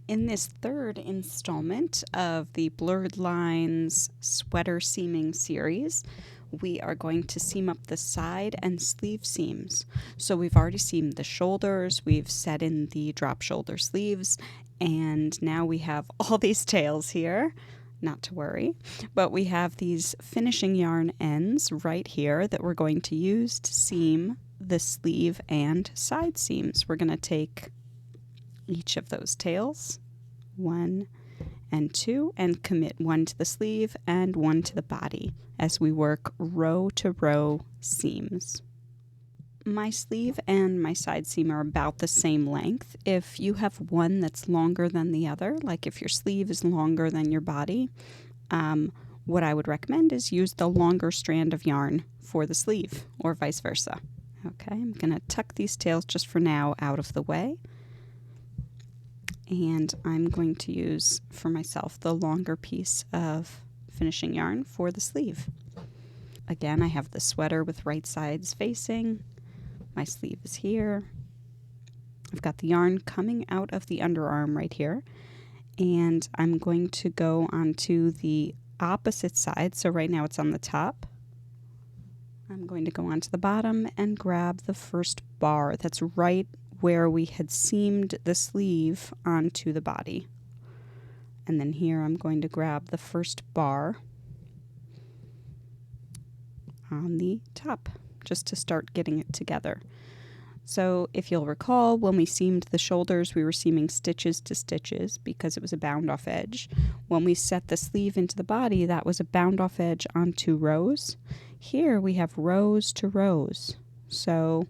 In this third installment of the Blurred Lines Sweater Seaming series, we are going to seam up the side and sleeve seams. So we've already seamed the shoulders, we've set in the drop shoulder sleeves, and now we have all these tails here. Not to worry, but we have these finishing yarn ends right here that we're going to use to seam the sleeve and side seams. We're going to take each of those tails, 1 and 2, and commit one to the sleeve and one to the body as we work row to row seams. My sleeve and my side seam are about the same length. If you have one that's longer than the other, like if your sleeve is longer than your body, what I would recommend is use the longer strand of yarn for the sleeve or vice versa. Okay, I'm going to tuck these tails just for now out of the way. And I'm going to use for myself the longer piece of finishing yarn for the sleeve. Again, I have the sweater with right sides facing. My sleeve is here. I've got the yarn coming out of the underarm right here. And I'm going to go onto the opposite side. So right now it's on the top. I'm going to go onto the bottom and grab the first bar that's right where we had seamed the sleeve onto the body. And then here I'm going to grab the first bar on the top just to start getting it together. So if you'll recall, when we seamed the shoulders, we were seaming stitches to stitches because it was a bound off edge. When we set the sleeve into the body, that was a bound off edge on 2 rows. Here we have rows to rows. So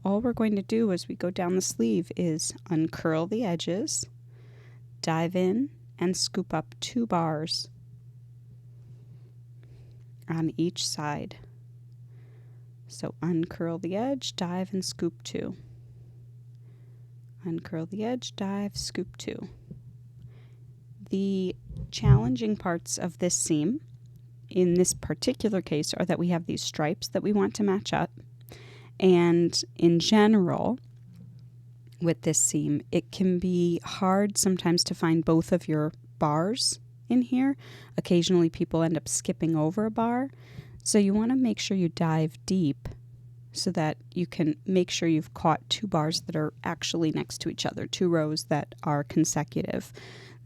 all we're going to do as we go down the sleeve is uncurl the edges, dive in, and scoop up 2 bars on each side. So uncurl the edge, dive, and scoop 2. Uncurl the edge, dive, scoop 2. The challenging parts of this seam, in this particular case, are that we have these stripes that we want to match up. And in general, with this seam, it can be hard sometimes to find both of your bars in here. Occasionally people end up skipping over a bar. So you want to make sure you dive deep so that you can make sure you've caught 2 bars that are actually next to each other, 2 rows that are consecutive.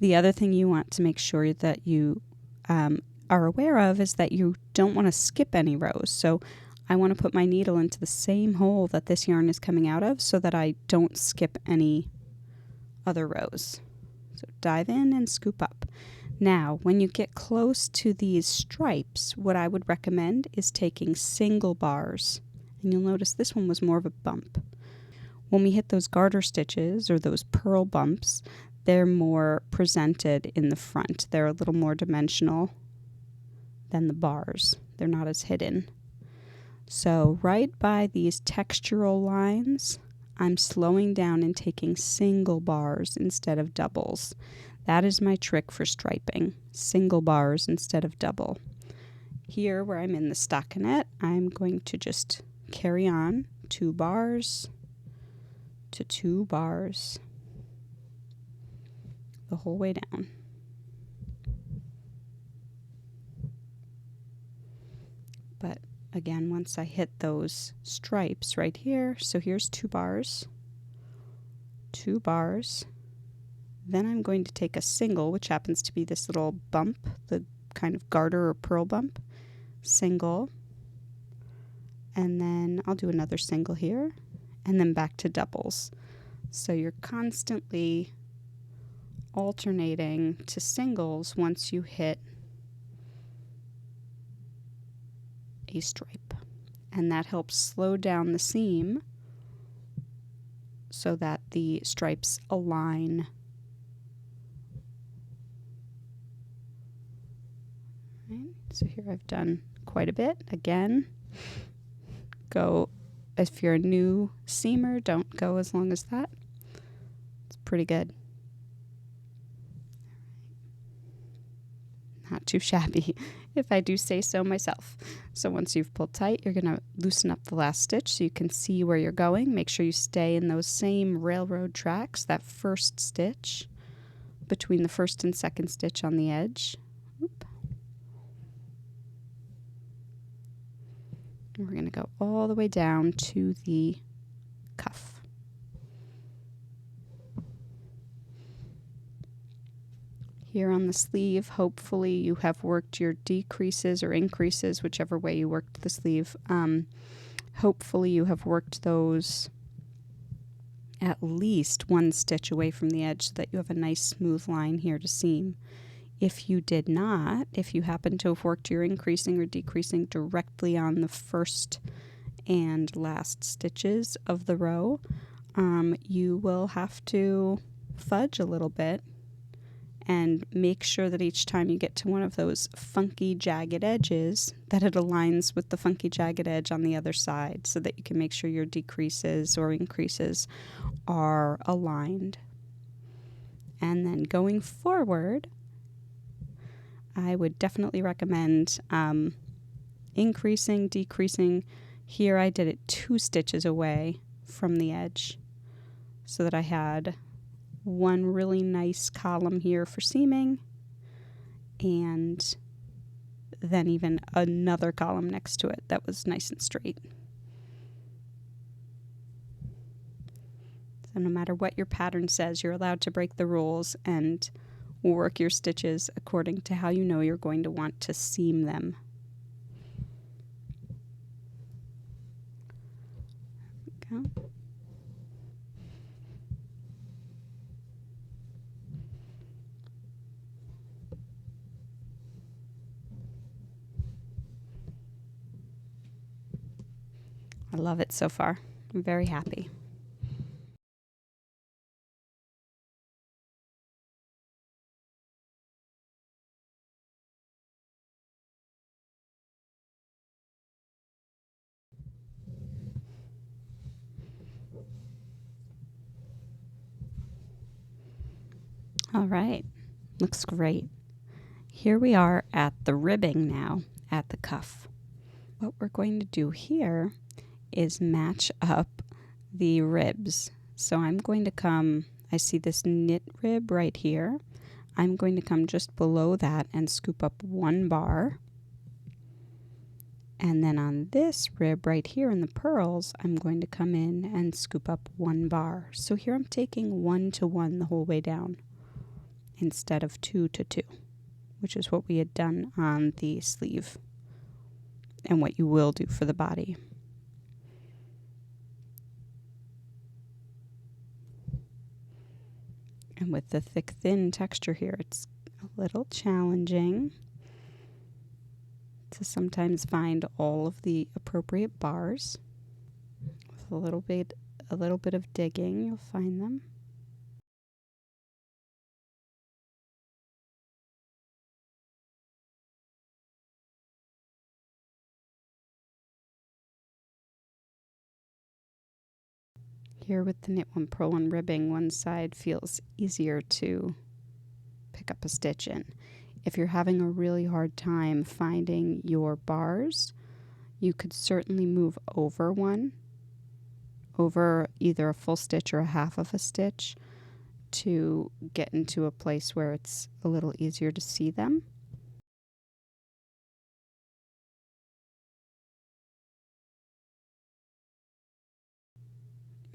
The other thing you want to make sure that you are aware of is that you don't want to skip any rows. So I want to put my needle into the same hole that this yarn is coming out of so that I don't skip any other rows. So dive in and scoop up. Now, when you get close to these stripes, what I would recommend is taking single bars. And you'll notice this one was more of a bump. When we hit those garter stitches or those purl bumps, they're more presented in the front. They're a little more dimensional than the bars. They're not as hidden. So right by these textural lines, I'm slowing down and taking single bars instead of doubles. That is my trick for striping, single bars instead of double. Here where I'm in the stockinette, I'm going to just carry on 2 bars to 2 bars the whole way down. But again, once I hit those stripes right here, so here's 2 bars, 2 bars. Then I'm going to take a single, which happens to be this little bump, the kind of garter or purl bump, single, and then I'll do another single here, and then back to doubles. So you're constantly alternating to singles once you hit a stripe. And that helps slow down the seam so that the stripes align. Right, so here I've done quite a bit. Again, go, if you're a new seamer, don't go as long as that. It's pretty good. Not too shabby, if I do say so myself. So once you've pulled tight, you're going to loosen up the last stitch so you can see where you're going. Make sure you stay in those same railroad tracks, that first stitch. between the first and second stitch on the edge. Oop. And we're going to go all the way down to the cuff. Here on the sleeve, hopefully you have worked your decreases or increases, whichever way you worked the sleeve. Hopefully you have worked those at least one stitch away from the edge so that you have a nice smooth line here to seam. If you did not, if you happen to have worked your increasing or decreasing directly on the first and last stitches of the row, you will have to fudge a little bit and make sure that each time you get to one of those funky jagged edges that it aligns with the funky jagged edge on the other side so that you can make sure your decreases or increases are aligned. And then going forward, I would definitely recommend increasing, decreasing. Here I did it 2 stitches away from the edge so that I had one really nice column here for seaming and then even another column next to it that was nice and straight. So no matter what your pattern says, you're allowed to break the rules and work your stitches according to how you know you're going to want to seam them. There we go. I love it so far. I'm very happy. All right, looks great. Here we are at the ribbing now at the cuff. What we're going to do here is match up the ribs. So I'm going to come, I see this knit rib right here. I'm going to come just below that and scoop up 1 bar. And then on this rib right here in the purls, I'm going to come in and scoop up 1 bar. So here I'm taking 1 to 1 the whole way down instead of 2 to 2, which is what we had done on the sleeve and what you will do for the body. And with the thick, thin texture here, it's a little challenging to sometimes find all of the appropriate bars. With a little bit of digging, you'll find them. Here with the knit 1 purl 1 ribbing, one side feels easier to pick up a stitch in. If you're having a really hard time finding your bars, you could certainly move over one, over either a full stitch or a half of a stitch to get into a place where it's a little easier to see them.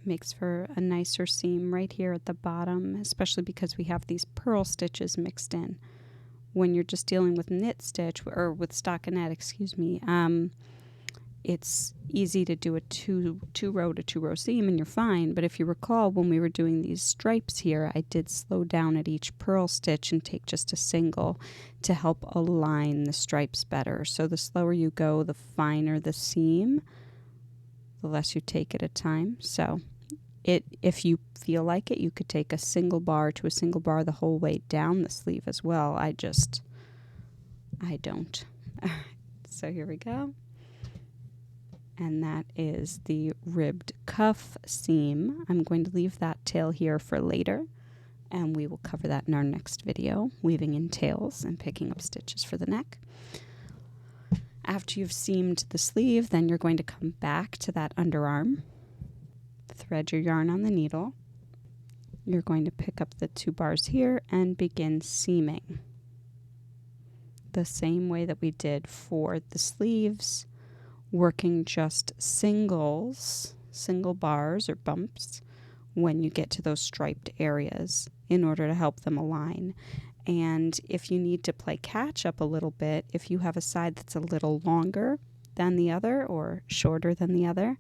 Makes for a nicer seam right here at the bottom, especially because we have these purl stitches mixed in. When you're just dealing with knit stitch or with stockinette, excuse me, it's easy to do a two row to 2 row seam and you're fine. But if you recall, when we were doing these stripes here, I did slow down at each purl stitch and take just a single to help align the stripes better. So the slower you go, the finer the seam, the less you take at a time. So if you feel like it, you could take a single bar to a single bar the whole way down the sleeve as well. I don't. So here we go. And that is the ribbed cuff seam. I'm going to leave that tail here for later, and we will cover that in our next video, weaving in tails and picking up stitches for the neck. After you've seamed the sleeve, then you're going to come back to that underarm, thread your yarn on the needle. you're going to pick up the 2 bars here and begin seaming. The same way that we did for the sleeves, working just single bars or bumps when you get to those striped areas in order to help them align. And if you need to play catch up a little bit, if you have a side that's a little longer than the other or shorter than the other,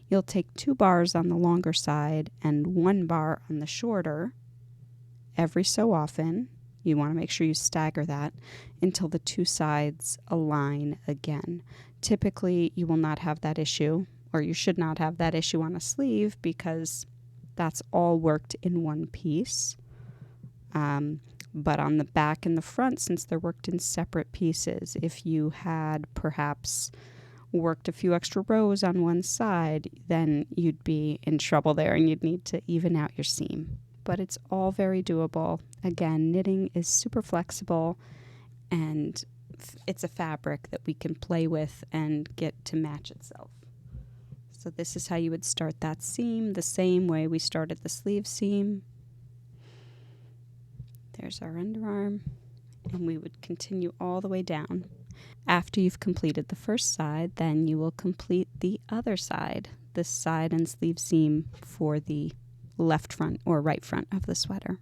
you'll take 2 bars on the longer side and 1 bar on the shorter every so often. You want to make sure you stagger that until the 2 sides align again. Typically, you will not have that issue, or you should not have that issue on a sleeve because that's all worked in one piece. But on the back and the front, since they're worked in separate pieces, if you had perhaps worked a few extra rows on one side, then you'd be in trouble there and you'd need to even out your seam. But it's all very doable. Again, knitting is super flexible, and it's a fabric that we can play with and get to match itself. So this is how you would start that seam, the same way we started the sleeve seam. There's our underarm, and we would continue all the way down. After you've completed the first side, then you will complete the other side, the side and sleeve seam for the left front or right front of the sweater.